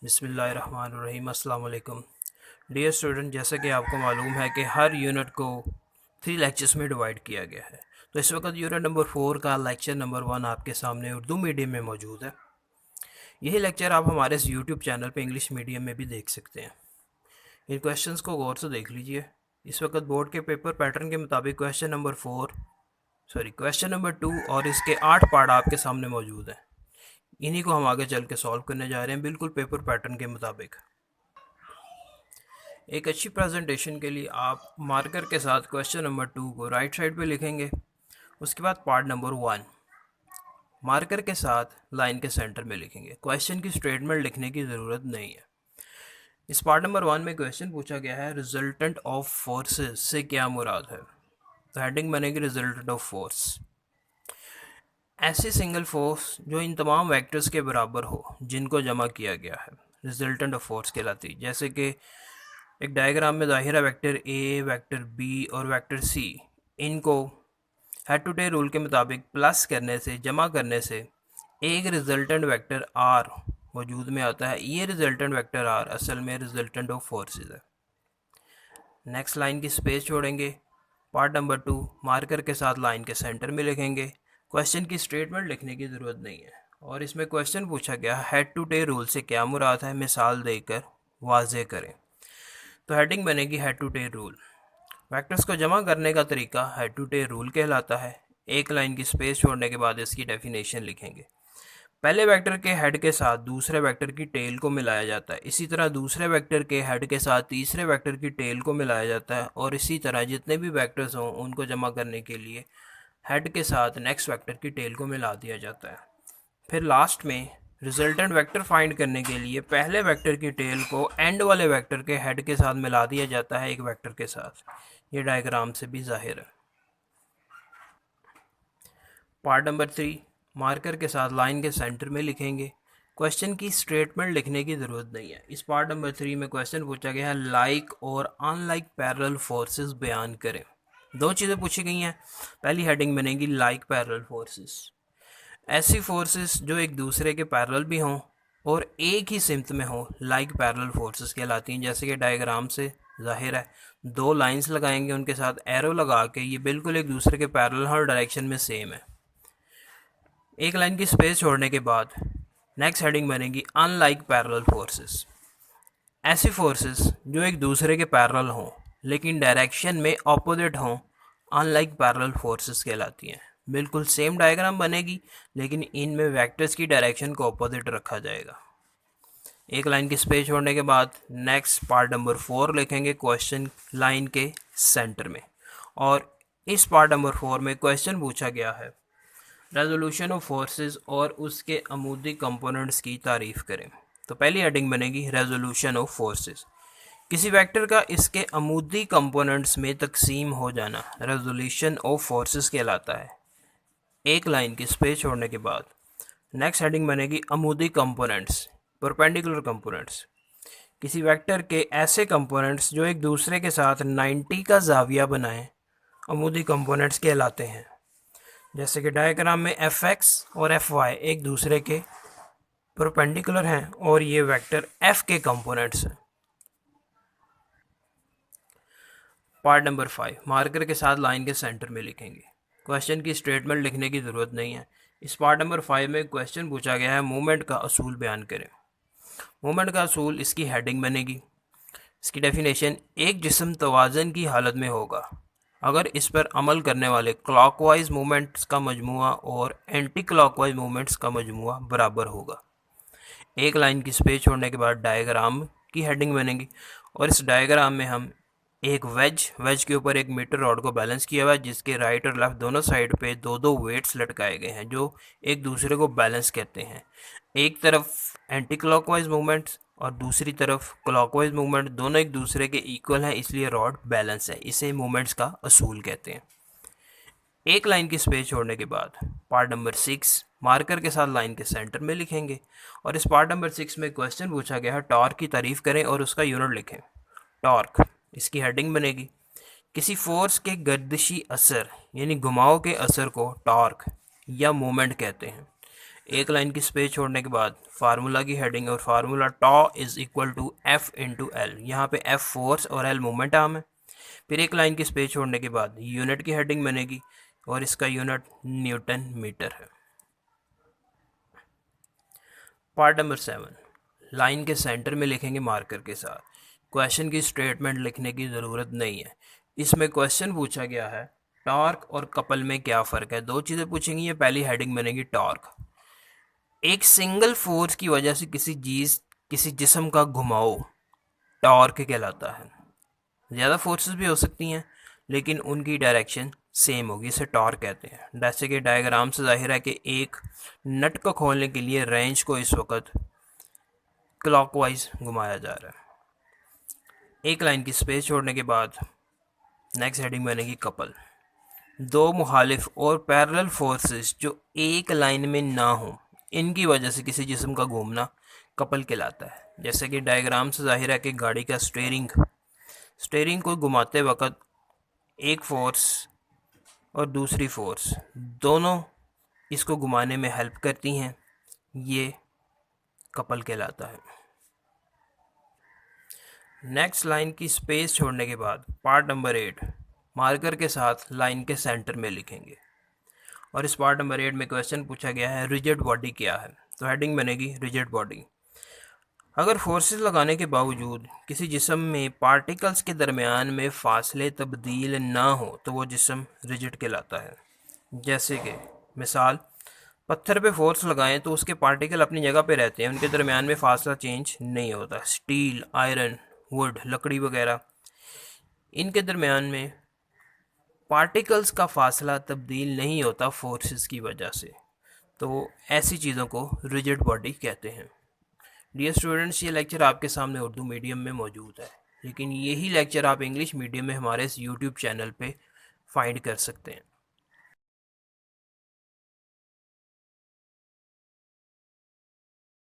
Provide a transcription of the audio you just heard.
बिस्मिल्लाहिर्रहमानिर्रहीम। अस्सलाम वालेकुम डियर स्टूडेंट, जैसा कि आपको मालूम है कि हर यूनिट को 3 लेक्चर्स में डिवाइड किया गया है। तो इस वक्त यूनिट नंबर 4 का लेक्चर नंबर 1 आपके सामने उर्दू मीडियम में मौजूद है। यही लेक्चर आप हमारे इस यूट्यूब चैनल पे इंग्लिश मीडियम में भी देख सकते हैं। इन क्वेश्चंस को गौर से देख लीजिए। इस वक्त बोर्ड के पेपर पैटर्न के मुताबिक क्वेश्चन नंबर 2 और इसके 8 पार्ट आपके सामने मौजूद हैं। इन्हीं को हम आगे चल के सॉल्व करने जा रहे हैं, बिल्कुल पेपर पैटर्न के मुताबिक। एक अच्छी प्रेजेंटेशन के लिए आप मार्कर के साथ क्वेश्चन नंबर 2 को राइट साइड पे लिखेंगे। उसके बाद पार्ट नंबर 1 मार्कर के साथ लाइन के सेंटर में लिखेंगे। क्वेश्चन की स्टेटमेंट लिखने की ज़रूरत नहीं है। इस पार्ट नंबर 1 में क्वेश्चन पूछा गया है रिजल्टेंट ऑफ फोर्सेस से क्या मुराद है। तो हेडिंग बनेगी रिजल्टेंट ऑफ फोर्स। ऐसी सिंगल फोर्स जो इन तमाम वेक्टर्स के बराबर हो जिनको जमा किया गया है रिजल्टेंट ऑफ फोर्स कहलाती है। जैसे कि एक डायग्राम में ज़ाहिर है वेक्टर ए, वेक्टर बी और वेक्टर सी, इनको हेड टू टेल रूल के मुताबिक प्लस करने से, जमा करने से एक रिजल्टेंट वेक्टर आर वजूद में आता है। ये रिजल्टेंट वेक्टर आर असल में रिजल्टेंट ऑफ फोर्सेस है। नेक्स्ट लाइन की स्पेस छोड़ेंगे। पार्ट नंबर 2 मार्कर के साथ लाइन के सेंटर में लिखेंगे। क्वेश्चन की स्टेटमेंट लिखने की ज़रूरत नहीं है। और इसमें क्वेश्चन पूछा गया हेड टू टेल रूल से क्या मुराद है, मिसाल देकर वाज़े करें। तो हेडिंग बनेगी head to tail rule. Vectors को जमा करने का तरीका हेड टू टेल रूल कहलाता है। एक लाइन की स्पेस छोड़ने के बाद इसकी डेफिनेशन लिखेंगे। पहले वेक्टर के हेड के साथ दूसरे वेक्टर की टेल को मिलाया जाता है। इसी तरह दूसरे वेक्टर के हेड के साथ तीसरे वेक्टर की टेल को मिलाया जाता है। और इसी तरह जितने भी वेक्टर्स हों उनको जमा करने के लिए हेड के साथ नेक्स्ट वेक्टर की टेल को मिला दिया जाता है। फिर लास्ट में रिजल्टेंट वेक्टर फाइंड करने के लिए पहले वेक्टर की टेल को एंड वाले वेक्टर के हेड के साथ मिला दिया जाता है एक वेक्टर के साथ। ये डायग्राम से भी जाहिर है। पार्ट नंबर 3 मार्कर के साथ लाइन के सेंटर में लिखेंगे। क्वेश्चन की स्टेटमेंट लिखने की ज़रूरत नहीं है। इस पार्ट नंबर 3 में क्वेश्चन पूछा गया है लाइक और अनलाइक पैरेलल फोर्सेस बयान करें। दो चीज़ें पूछी गई हैं। पहली हेडिंग बनेगी लाइक पैरेलल फोर्सेस। ऐसी फोर्सेस जो एक दूसरे के पैरेलल भी हों और एक ही सिमत में हो लाइक पैरेलल फोर्सेस कहलाती हैं। जैसे कि डायग्राम से जाहिर है, दो लाइंस लगाएंगे, उनके साथ एरो लगा के ये बिल्कुल एक दूसरे के पैरेलल हर डायरेक्शन में सेम है। एक लाइन की स्पेस छोड़ने के बाद नेक्स्ट हेडिंग बनेगी अनलाइक पैरेलल फोर्सेस। ऐसी फोर्सेस जो एक दूसरे के पैरेलल हों लेकिन डायरेक्शन में ऑपोजिट हों अनलाइक पैरेलल फोर्सेस कहलाती हैं। बिल्कुल सेम डायग्राम बनेगी लेकिन इनमें वेक्टर्स की डायरेक्शन को ऑपोजिट रखा जाएगा। एक लाइन की स्पेस छोड़ने के बाद नेक्स्ट पार्ट नंबर 4 लिखेंगे क्वेश्चन लाइन के सेंटर में। और इस पार्ट नंबर 4 में क्वेश्चन पूछा गया है रेजोल्यूशन ऑफ फोर्सेस और उसके अमूदी कंपोनेंट्स की तारीफ़ करें। तो पहली हेडिंग बनेगी रेजोल्यूशन ऑफ फोर्सेस। किसी वेक्टर का इसके अमूदी कंपोनेंट्स में तकसीम हो जाना रेजोल्यूशन ऑफ फोर्सेस कहलाता है। एक लाइन की स्पेस छोड़ने के बाद नेक्स्ट हेडिंग बनेगी अमूदी कंपोनेंट्स, परपेंडिकुलर कंपोनेंट्स। किसी वेक्टर के ऐसे कंपोनेंट्स जो एक दूसरे के साथ 90 का जाविया बनाएं अमूदी कंपोनेंट्स कहलाते हैं। जैसे कि डायग्राम में fx और fy एक दूसरे के परपेंडिकुलर हैं और ये वेक्टर f के कंपोनेंट्स हैं। पार्ट नंबर 5 मार्कर के साथ लाइन के सेंटर में लिखेंगे। क्वेश्चन की स्टेटमेंट लिखने की ज़रूरत नहीं है। इस पार्ट नंबर 5 में क्वेश्चन पूछा गया है मूवमेंट का असूल बयान करें। मूवमेंट का असूल इसकी हेडिंग बनेगी। इसकी डेफिनेशन एक जिस्म तवाज़न की हालत में होगा अगर इस पर अमल करने वाले क्लॉकवाइज मूवमेंट्स का मजमुआ और एंटी क्लॉकवाइज मूवमेंट्स का मजमुआ बराबर होगा। एक लाइन की स्पेस छोड़ने के बाद डायग्राम की हेडिंग बनेगी। और इस डायग्राम में हम एक वेज के ऊपर एक मीटर रॉड को बैलेंस किया हुआ है जिसके राइट और लेफ्ट दोनों साइड पे दो दो वेट्स लटकाए गए हैं जो एक दूसरे को बैलेंस कहते हैं। एक तरफ एंटी क्लॉकवाइज मूवमेंट्स और दूसरी तरफ क्लॉकवाइज मूवमेंट, दोनों एक दूसरे के इक्वल हैं इसलिए रॉड बैलेंस है। इसे मूवमेंट्स का असूल कहते हैं। एक लाइन की स्पेस छोड़ने के बाद पार्ट नंबर 6 मार्कर के साथ लाइन के सेंटर में लिखेंगे। और इस पार्ट नंबर 6 में क्वेश्चन पूछा गया है टॉर्क की तारीफ़ करें और उसका यूनिट लिखें। टॉर्क इसकी हेडिंग बनेगी। किसी फोर्स के गर्दिशी असर यानी घुमाव के असर को टॉर्क या मोमेंट कहते हैं। एक लाइन की स्पेस छोड़ने के बाद फार्मूला की हेडिंग और formula tau is equal to F into L. यहाँ पे एफ फोर्स और एल मोमेंट आर्म है। फिर एक लाइन की स्पेस छोड़ने के बाद यूनिट की हेडिंग बनेगी और इसका यूनिट न्यूटन मीटर है। पार्ट नंबर 7, लाइन के सेंटर में लिखेंगे मार्कर के साथ। क्वेश्चन की स्टेटमेंट लिखने की ज़रूरत नहीं है। इसमें क्वेश्चन पूछा गया है टॉर्क और कपल में क्या फ़र्क है। दो चीज़ें पूछेंगी। ये पहली हेडिंग बनेगी टॉर्क। एक सिंगल फोर्स की वजह से किसी जिस्म का घुमाव टॉर्क कहलाता है। ज़्यादा फोर्सेस भी हो सकती हैं लेकिन उनकी डायरेक्शन सेम होगी, इसे टॉर्क कहते हैं। जैसे कि डायग्राम से जाहिर है कि एक नट को खोलने के लिए रेंच को इस वक्त क्लॉकवाइज घुमाया जा रहा है। एक लाइन की स्पेस छोड़ने के बाद नेक्स्ट हेडिंग बनेगी कपल। दो मुखालिफ और पैरेलल फोर्सेस जो एक लाइन में ना हो, इनकी वजह से किसी जिस्म का घूमना कपल कहलाता है। जैसे कि डायग्राम से जाहिर है कि गाड़ी का स्टीयरिंग को घुमाते वक्त एक फोर्स और दूसरी फोर्स दोनों इसको घुमाने में हेल्प करती हैं, ये कपल कहलाता है। नेक्स्ट लाइन की स्पेस छोड़ने के बाद पार्ट नंबर 8 मार्कर के साथ लाइन के सेंटर में लिखेंगे। और इस पार्ट नंबर 8 में क्वेश्चन पूछा गया है रिजिड बॉडी क्या है। तो हेडिंग बनेगी रिजिड बॉडी। अगर फोर्सेस लगाने के बावजूद किसी जिस्म में पार्टिकल्स के दरमियान में फासले तब्दील ना हो तो वो जिस्म रिजिड कहलाता है। जैसे कि मिसाल, पत्थर पे फोर्स लगाएं तो उसके पार्टिकल अपनी जगह पे रहते हैं, उनके दरमियान में फासला चेंज नहीं होता। स्टील, आयरन, वुड, लकड़ी वगैरह, इनके दरमियान में पार्टिकल्स का फासला तब्दील नहीं होता फोर्सेस की वजह से। तो ऐसी चीज़ों को रिजिड बॉडी कहते हैं। डियर स्टूडेंट्स, ये लेक्चर आपके सामने उर्दू मीडियम में मौजूद है, लेकिन यही लेक्चर आप इंग्लिश मीडियम में हमारे इस यूट्यूब चैनल पे फाइंड कर सकते हैं।